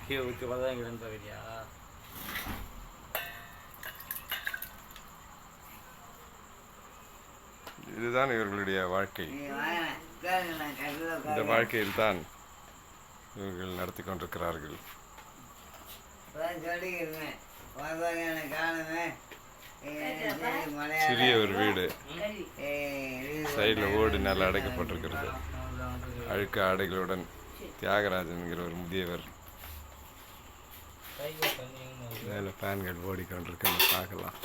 கீழே ஊற்றி வதங்கிறேன்னு பார்க்குறியா? இதுதான் இவர்களுடைய வாழ்க்கை. இந்த வாழ்க்கையில் தான் இவர்கள் நடத்தி கொண்டிருக்கிறார்கள். சிறிய ஒரு வீடு, சைடில் ஓடு நல்லா அடைக்கப்பட்டிருக்கிறது. அழுக்கு ஆடைகளுடன் தியாகராஜன் என்கிற ஒரு முதியவர் மேலே ஃபேன்கள் ஓடிக்கொண்டிருக்க பார்க்கலாம்.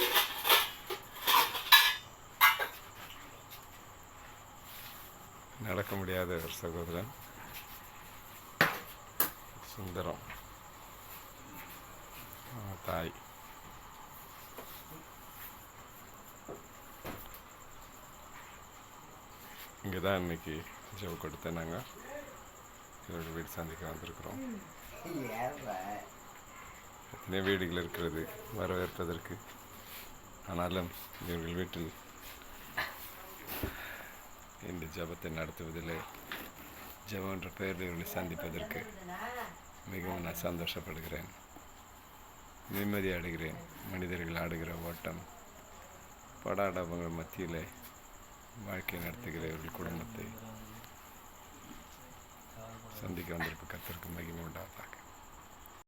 நடக்க முடியாத ஒரு சகோதரன் சுந்தரம், தாய். இங்கே தான் இன்னைக்கு ஜெப கொடுத்த நாங்கள் இதோட வீடு சந்திக்க வந்திருக்கிறோம். எத்தனை வீடுகள் இருக்கிறது வரவேற்பதற்கு. ஆனாலும் இவர்கள் வீட்டில் இந்த ஜபத்தை நடத்துவதில் ஜபம் என்ற பெயரில் இவர்களை சந்திப்பதற்கு மிகவும் நான் சந்தோஷப்படுகிறேன், நிம்மதி அடைகிறேன். மனிதர்கள் ஆடுகிற ஓட்டம் படாடவங்கள் மத்தியில் வாழ்க்கை நடத்துகிற இவர்கள் குடும்பத்தை சந்திக்க வந்திருக்க கர்த்தருக்கு மகிமை உண்டாவதாக.